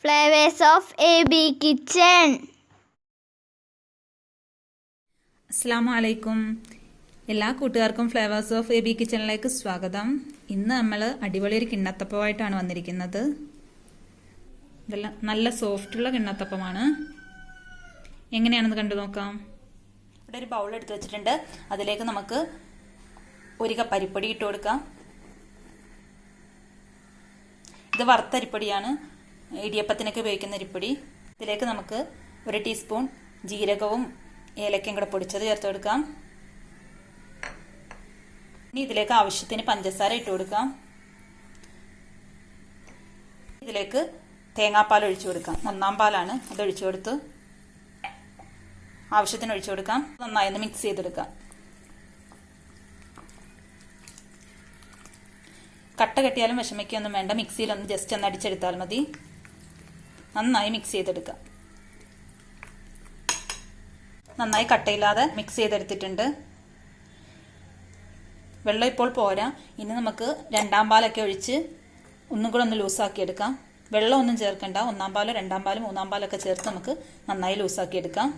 Flavors of AB Kitchen. അസ്സലാമു അലൈക്കും. എല്ലാ കൂട്ടുകാർക്കും ഫ്ലേവേഴ്സ് ഓഫ് എ ബി കിച്ചണിലേക്ക് സ്വാഗതം. ഇന്ന് നമ്മൾ അടിപൊളി ഒരു കിണ്ണത്തപ്പമായിട്ടാണ് വന്നിരിക്കുന്നത്. ഇതെല്ലാം നല്ല സോഫ്റ്റുള്ള കിണ്ണത്തപ്പമാണ്. എങ്ങനെയാണെന്ന് കണ്ടു നോക്കാം. ഇവിടെ ഒരു ബൗൾ എടുത്ത് വെച്ചിട്ടുണ്ട്. അതിലേക്ക് നമുക്ക് ഒരു കപ്പ് അരിപ്പൊടി ഇട്ട് കൊടുക്കാം. ഇത് വറുത്ത അരിപ്പൊടിയാണ്, ഇടിയപ്പത്തിനൊക്കെ ഉപയോഗിക്കുന്ന അരിപ്പൊടി. ഇതിലേക്ക് നമുക്ക് 1 ടീസ്പൂൺ ജീരകവും ഏലക്കയും കൂടെ പൊടിച്ചത് ചേർത്ത് കൊടുക്കാം. ഇനി ഇതിലേക്ക് ആവശ്യത്തിന് പഞ്ചസാര ഇട്ട് കൊടുക്കാം. ഇതിലേക്ക് തേങ്ങാപ്പാൽ ഒഴിച്ചു കൊടുക്കാം. 1-ാം പാലാണ്, അത് ഒഴിച്ചു കൊടുത്ത് ആവശ്യത്തിന് ഒഴിച്ചു കൊടുക്കാം. നന്നായി ഒന്ന് മിക്സ് ചെയ്തെടുക്കാം. കട്ട കെട്ടിയാലും വിഷമിക്കൊന്നും വേണ്ട, മിക്സിയിലൊന്ന് ജസ്റ്റ് ഒന്ന് അടിച്ചെടുത്താൽ മതി. നന്നായി മിക്സ് ചെയ്തെടുക്കാം. നന്നായി കട്ടയില്ലാതെ മിക്സ് ചെയ്തെടുത്തിട്ടുണ്ട്. വെള്ളം ഇപ്പോൾ പോരാ. ഇനി നമുക്ക് 2-ാം പാലൊക്കെ ഒഴിച്ച് ഒന്നും കൂടെ ഒന്ന് ലൂസാക്കി എടുക്കാം. വെള്ളം ഒന്നും ചേർക്കണ്ട. 1-ാം പാലോ 2-ാം പാലും 3-ാം പാലൊക്കെ ചേർത്ത് നമുക്ക് നന്നായി ലൂസാക്കി എടുക്കാം.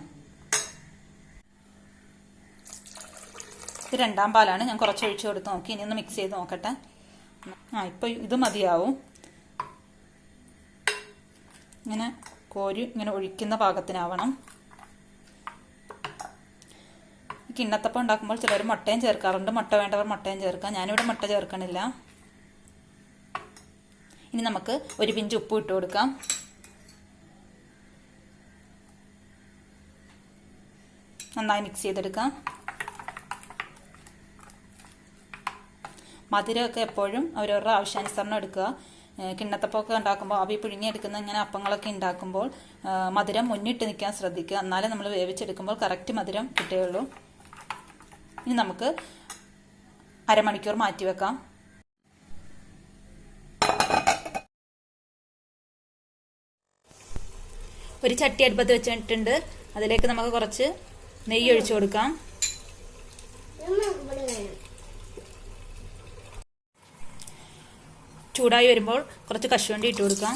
ഇത് 2-ാം പാലാണ്. ഞാൻ കുറച്ച് ഒഴിച്ചു കൊടുത്ത് നോക്കി. ഇനി ഒന്ന് മിക്സ് ചെയ്ത് നോക്കട്ടെ. ഇപ്പോൾ ഇത് മതിയാവും. ഇങ്ങനെ കോരി ഇങ്ങനെ ഒഴിക്കുന്ന പാകത്തിനാവണം. കിണ്ണത്തപ്പം ഉണ്ടാക്കുമ്പോൾ ചിലർ മുട്ടയും ചേർക്കാറുണ്ട്. മുട്ട വേണ്ടവർ മുട്ടയും ചേർക്കാം. ഞാനിവിടെ മുട്ട ചേർക്കണില്ല. ഇനി നമുക്ക് 1 പിഞ്ച് ഉപ്പ് ഇട്ട് കൊടുക്കാം. നന്നായി മിക്സ് ചെയ്തെടുക്കാം. മധുരമൊക്കെ എപ്പോഴും അവരവരുടെ ആവശ്യാനുസരണം എടുക്കുക. കിണ്ണത്തപ്പമൊക്കെ ഉണ്ടാക്കുമ്പോൾ അവി പിഴിഞ്ഞെടുക്കുന്ന ഇങ്ങനെ അപ്പങ്ങളൊക്കെ ഉണ്ടാക്കുമ്പോൾ മധുരം മുന്നിട്ട് നിൽക്കാൻ ശ്രദ്ധിക്കുക. എന്നാലേ നമ്മൾ വേവിച്ചെടുക്കുമ്പോൾ കറക്റ്റ് മധുരം കിട്ടുകയുള്ളൂ. ഇനി നമുക്ക് അരമണിക്കൂർ മാറ്റി വെക്കാം. ഒരു ചട്ടി അടുപ്പത്ത് വെച്ചിട്ടുണ്ട്. അതിലേക്ക് നമുക്ക് കുറച്ച് നെയ്യ് ഒഴിച്ചു കൊടുക്കാം. ചൂടായി വരുമ്പോൾ കുറച്ച് കശുവണ്ടി ഇട്ട് കൊടുക്കാം.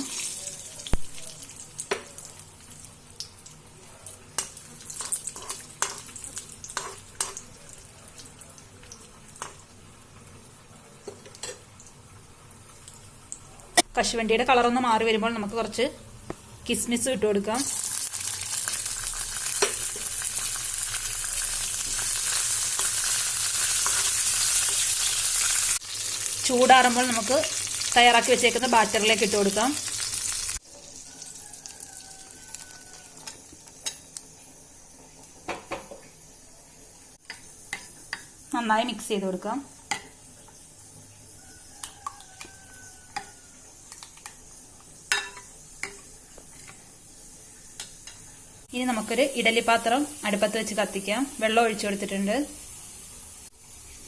കശുവണ്ടിയുടെ കളറൊന്ന് മാറി വരുമ്പോൾ നമുക്ക് കുറച്ച് കിസ്മിസ് ഇട്ട് കൊടുക്കാം. ചൂടാറുമ്പോൾ നമുക്ക് തയ്യാറാക്കി വെച്ചേക്കുന്ന ബാറ്ററിലേക്ക് ഇട്ട് കൊടുക്കാം. നന്നായി മിക്സ് ചെയ്ത് കൊടുക്കാം. ഇനി നമുക്കൊരു ഇഡലിപ്പാത്രം അടുപ്പത്ത് വെച്ച് കത്തിക്കാം. വെള്ളം ഒഴിച്ചു കൊടുത്തിട്ടുണ്ട്.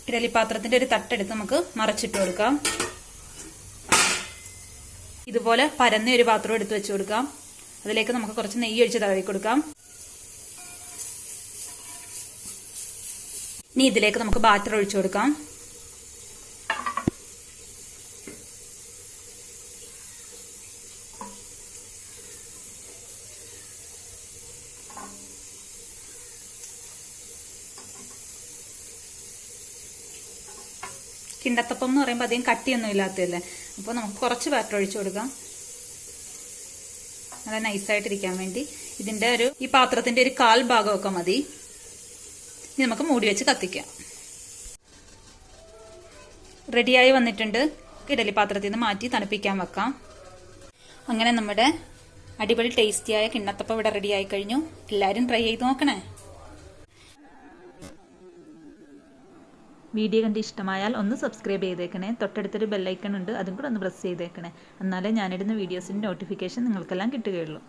ഇഡലിപ്പാത്രത്തിന്റെ ഒരു തട്ടെടുത്ത് നമുക്ക് മറച്ചിട്ട് കൊടുക്കാം. ഇതുപോലെ പരന്ന ഒരു പാത്രം എടുത്ത് വെച്ച് കൊടുക്കാം. അതിലേക്ക് നമുക്ക് കുറച്ച് നെയ്യ് ഒഴിച്ച് തടവി കൊടുക്കാം. ഇനി ഇതിലേക്ക് നമുക്ക് ബാറ്റർ ഒഴിച്ചു കൊടുക്കാം. കിണ്ണത്തപ്പം എന്ന് പറയുമ്പോൾ അധികം കട്ടിയൊന്നും ഇല്ലാത്തതല്ലേ, അപ്പോൾ നമുക്ക് കുറച്ച് ബാറ്റർ ഒഴിച്ചു കൊടുക്കാം. നല്ല നൈസായിട്ടിരിക്കാൻ വേണ്ടി ഈ പാത്രത്തിന്റെ ഒരു 1/4 ഭാഗമൊക്കെ മതി. ഇനി നമുക്ക് മൂടി വെച്ച് കത്തിക്കാം. റെഡിയായി വന്നിട്ടുണ്ട്. ഇഡലി പാത്രത്തിൽ നിന്ന് മാറ്റി തണുപ്പിക്കാൻ വെക്കാം. അങ്ങനെ നമ്മുടെ അടിപൊളി ടേസ്റ്റിയായ കിണ്ണത്തപ്പം ഇവിടെ റെഡിയായി കഴിഞ്ഞു. എല്ലാവരും ട്രൈ ചെയ്ത് നോക്കണേ. വീഡിയോ കണ്ട് ഇഷ്ടമായാൽ ഒന്ന് സബ്സ്ക്രൈബ് ചെയ്തേക്കണേ. തൊട്ടടുത്തൊരു ബെല്ലൈക്കൺ ഉണ്ട്, അതും കൂടെ ഒന്ന് പ്രസ് ചെയ്തേക്കണേ. എന്നാലേ ഞാനിടുന്ന വീഡിയോസിൻ്റെ നോട്ടിഫിക്കേഷൻ നിങ്ങൾക്കെല്ലാം കിട്ടുകയുള്ളൂ.